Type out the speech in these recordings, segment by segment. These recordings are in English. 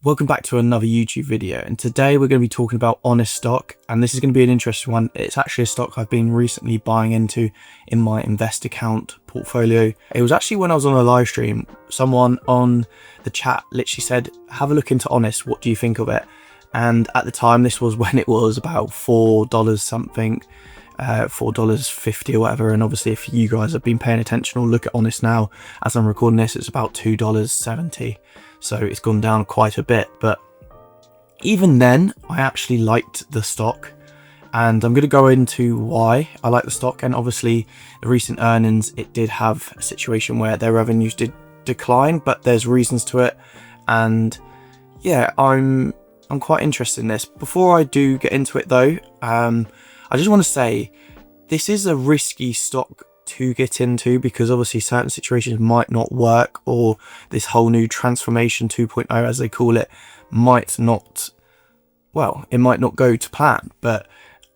Welcome back to another YouTube video, and today we're going to be talking about Honest stock, and this is going to be an interesting one. It's actually a stock I've been recently buying into in my invest account portfolio. It was actually when I was on a live stream, someone on the chat literally said, have a look into Honest, what do you think of it? And at the time, this was when it was about $4 something, $4.50 or whatever. And obviously if you guys have been paying attention or look at Honest now, as I'm recording this, it's about $2.70. So it's gone down quite a bit, but even then I actually liked the stock, and I'm going to go into why I like the stock. And obviously the recent earnings, it did have a situation where their revenues did decline, but there's reasons to it. And yeah, I'm quite interested in this. Before I do get into it though, I just want to say this is a risky stock to get into, because obviously certain situations might not work, or this whole new transformation 2.0 as they call it might not, well, it might not go to plan. But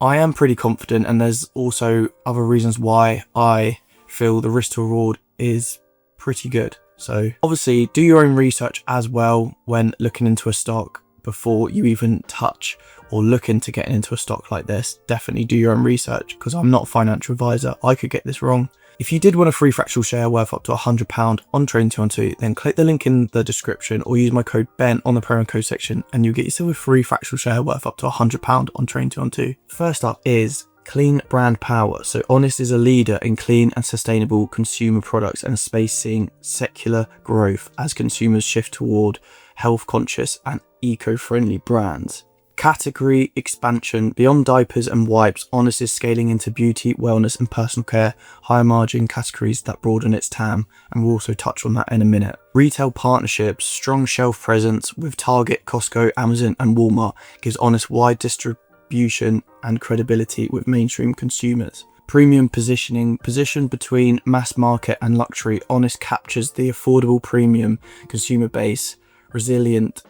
I am pretty confident, and there's also other reasons why I feel the risk to reward is pretty good. So obviously do your own research as well when looking into a stock before you even touch or look into getting into a stock like this. Definitely do your own research, because I'm not a financial advisor. I could get this wrong. If you did want a free fractional share worth up to £100 on Trading212, then click the link in the description or use my code BEN on the promo code section, and you'll get yourself a free fractional share worth up to £100 on Trading212. First up is clean brand power. So Honest is a leader in clean and sustainable consumer products, and a space seeing secular growth as consumers shift toward health conscious and eco-friendly brands. Category expansion beyond diapers and wipes. Honest is scaling into beauty, wellness and personal care, higher margin categories that broaden its TAM, and we'll also touch on that in a minute. Retail partnerships, strong shelf presence with Target, Costco, Amazon and Walmart gives Honest wide distribution and credibility with mainstream consumers. Premium positioning, positioned between mass market and luxury, Honest captures the affordable premium consumer base, resilient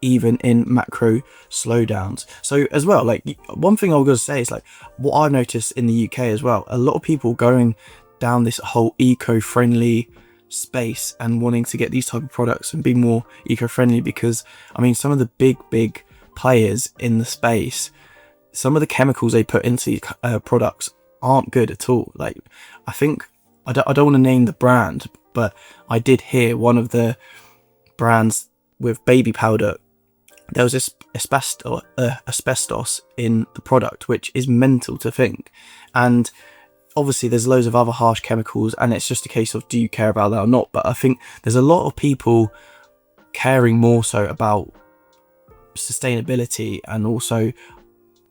even in macro slowdowns. So as well, like, one thing I was going to say is, like, what I've noticed in the UK as well, a lot of people going down this whole eco-friendly space and wanting to get these type of products and be more eco-friendly, because I mean, some of the big players in the space, some of the chemicals they put into products aren't good at all. Like, I think I don't want to name the brand, but I did hear one of the brands with baby powder, there was this asbestos in the product, which is mental to think. And obviously there's loads of other harsh chemicals, and it's just a case of, do you care about that or not? But I think there's a lot of people caring more so about sustainability, and also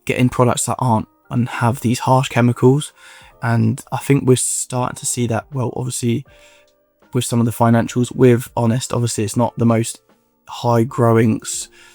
getting products that aren't and have these harsh chemicals. And I think we're starting to see that, well, obviously with some of the financials with Honest. Obviously it's not the most high growing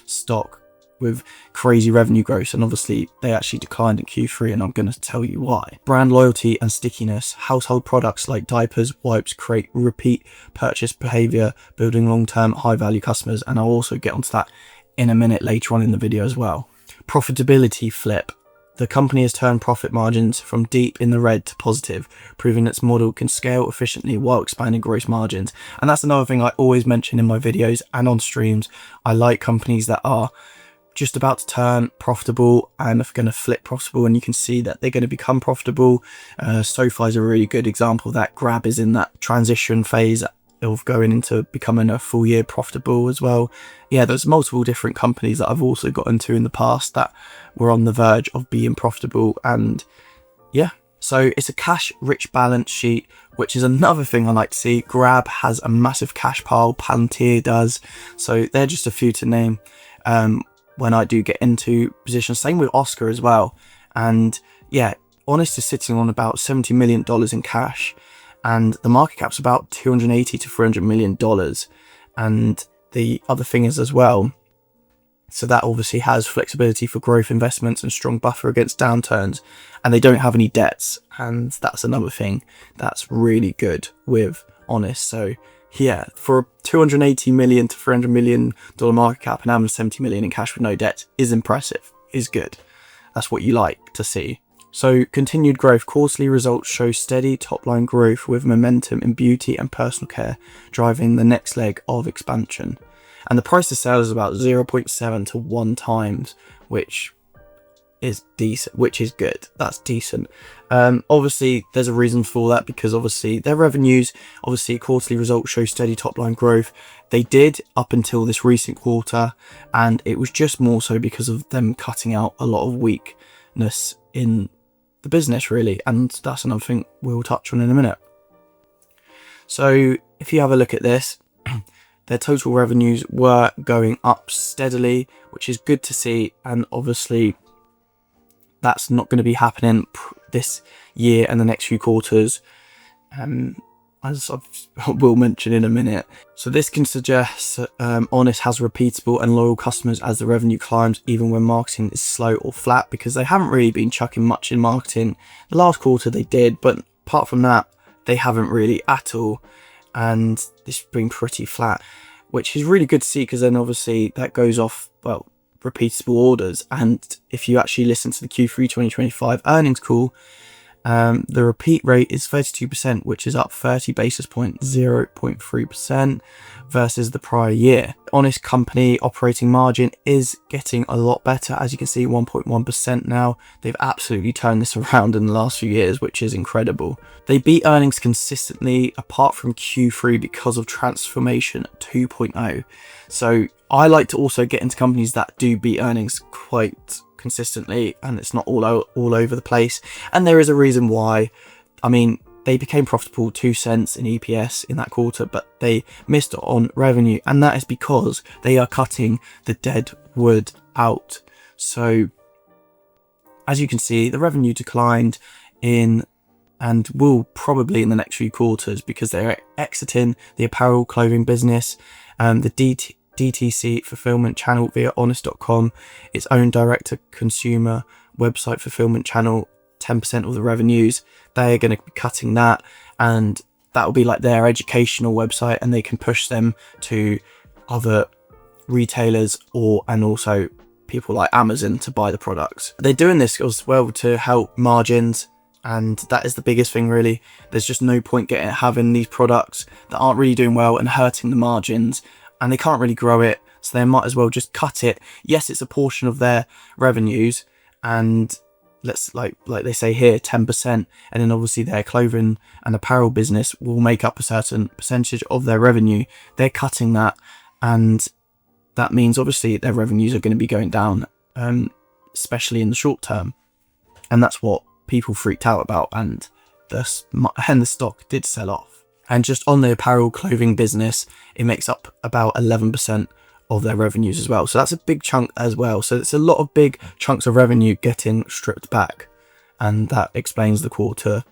stock with crazy revenue growth, and obviously they actually declined in Q3, and I'm going to tell you why. Brand loyalty and stickiness. Household products like diapers, wipes create repeat purchase behavior, building long-term high value customers, and I'll also get onto that in a minute later on in the video as well. Profitability flip. The company has turned profit margins from deep in the red to positive, proving its model can scale efficiently while expanding gross margins. And that's another thing I always mention in my videos and on streams. I like companies that are just about to turn profitable and are going to flip profitable, and you can see that they're going to become profitable. SoFi is a really good example. That Grab is in that transition phase of going into becoming a full year profitable as well. Yeah, there's multiple different companies that I've also got into in the past that were on the verge of being profitable. And yeah, so it's a cash rich balance sheet, which is another thing I like to see. Grab has a massive cash pile, Palantir does, so they're just a few to name when I do get into positions. Same with Oscar as well. And yeah, Honest is sitting on about $70 million in cash, and the market cap's about $280 to $300 million. And the other thing is as well, so that obviously has flexibility for growth investments and strong buffer against downturns, and they don't have any debts, and that's another thing that's really good with Honest. So yeah, for a $280 million to $300 million market cap and having $70 million in cash with no debt is impressive, is good. That's what you like to see. So continued growth. Quarterly results show steady top line growth with momentum in beauty and personal care driving the next leg of expansion. and the price to sales is about 0.7 to 1 times, which is decent, which is good. That's decent. Obviously there's a reason for that, because obviously their revenues, obviously quarterly results show steady top line growth. They did up until this recent quarter, and it was just more so because of them cutting out a lot of weakness in the business, really, and that's another thing we'll touch on in a minute. So if you have a look at this, their total revenues were going up steadily, which is good to see, and obviously that's not going to be happening this year and the next few quarters, as I will mention in a minute. So this can suggest Honest has repeatable and loyal customers as the revenue climbs, even when marketing is slow or flat, because they haven't really been chucking much in marketing. The last quarter they did, but apart from that, they haven't really at all, and this has been pretty flat, which is really good to see, because then obviously that goes off, well, repeatable orders. And if you actually listen to the Q3 2025 earnings call, the repeat rate is 32%, which is up 30 basis points, 0.3% versus the prior year. Honest company operating margin is getting a lot better, as you can see, 1.1% now. They've absolutely turned this around in the last few years, which is incredible. They beat earnings consistently apart from Q3 because of transformation 2.0. So I like to also get into companies that do beat earnings quite consistently, and it's not all over the place, and there is a reason why. I mean, they became profitable 2 cents in EPS in that quarter, but they missed on revenue, and that is because they are cutting the dead wood out. So as you can see, the revenue declined in, and will probably in the next few quarters, because they're exiting the apparel clothing business, the DTC fulfillment channel via honest.com, its own direct-to-consumer website fulfillment channel, 10% of the revenues. They are going to be cutting that, and that will be like their educational website, and they can push them to other retailers and also people like Amazon to buy the products. They're doing this as well to help margins, and that is the biggest thing, really. There's just no point having these products that aren't really doing well and hurting the margins, and they can't really grow it, so they might as well just cut it. Yes, it's a portion of their revenues, and let's like they say here, 10%, and then obviously their clothing and apparel business will make up a certain percentage of their revenue. They're cutting that, and that means obviously their revenues are going to be going down, especially in the short term, and that's what people freaked out about, and the stock did sell off. And just on the apparel clothing business, it makes up about 11% of their revenues as well. So that's a big chunk as well. So it's a lot of big chunks of revenue getting stripped back. And that explains the quarter,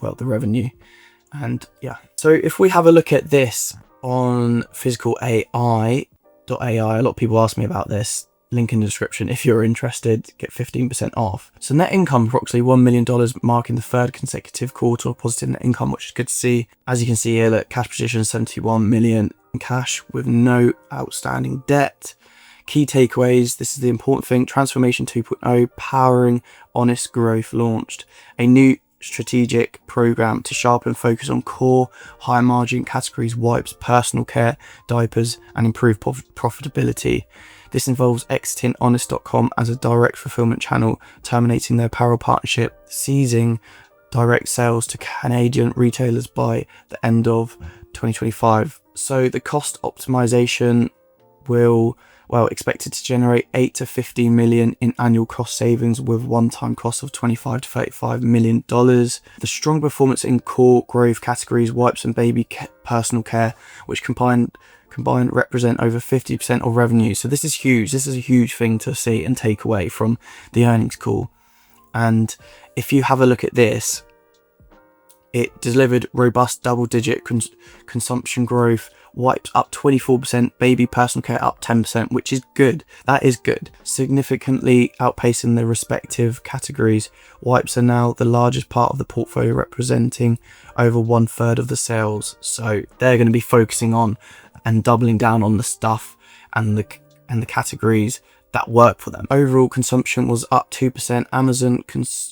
well, the revenue. And yeah. So if we have a look at this on physicalai.ai, a lot of people ask me about this. Link in the description if you're interested, get 15% off. So net income approximately $1 million, marking the third consecutive quarter of positive net income, which is good to see. As you can see here, look, cash position 71 million in cash with no outstanding debt. Key takeaways, this is the important thing: transformation 2.0, powering honest growth, launched a new strategic program to sharpen focus on core high margin categories, wipes, personal care, diapers, and improve profitability. This involves exiting honest.com as a direct fulfillment channel, terminating their apparel partnership, ceasing direct sales to Canadian retailers by the end of 2025. So the cost optimization will, expected to generate 8 to 15 million in annual cost savings, with one-time costs of 25 to 35 million dollars. The strong performance in core growth categories, wipes and baby personal care, which combined represent over 50% of revenue. So this is huge. This is a huge thing to see and take away from the earnings call. And if you have a look at this, it delivered robust double-digit consumption growth, wipes up 24%, baby personal care up 10%, which is good. That is good. Significantly outpacing their respective categories. Wipes are now the largest part of the portfolio, representing over 1/3 of the sales. So they're going to be focusing on and doubling down on the stuff and the categories that work for them. Overall consumption was up 2%. Amazon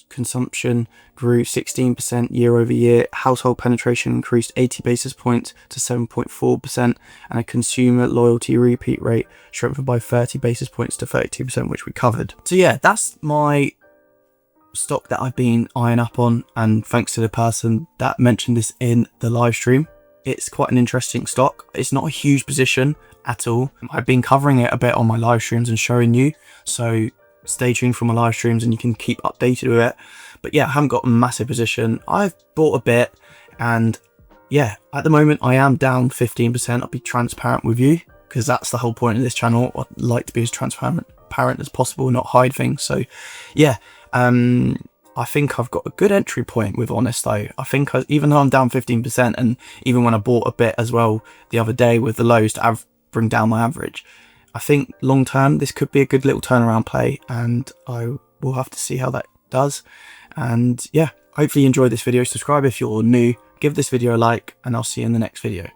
consumption grew 16% year over year. Household penetration increased 80 basis points to 7.4%, and a consumer loyalty repeat rate strengthened by 30 basis points to 32%, which we covered. So yeah, that's my stock that I've been eyeing up on, and thanks to the person that mentioned this in the live stream. It's quite an interesting stock. It's not a huge position at all. I've been covering it a bit on my live streams and showing you, so stay tuned for my live streams and you can keep updated with it. But yeah, I haven't got a massive position. I've bought a bit, and yeah, at the moment I am down 15%. I'll be transparent with you because that's the whole point of this channel. I'd like to be as transparent as possible, not hide things. So yeah, I think I've got a good entry point with Honest though. I think even though I'm down 15%, and even when I bought a bit as well the other day with the lows to bring down my average, I think long term this could be a good little turnaround play, and I will have to see how that does. And yeah, hopefully you enjoyed this video. Subscribe if you're new, give this video a like, and I'll see you in the next video.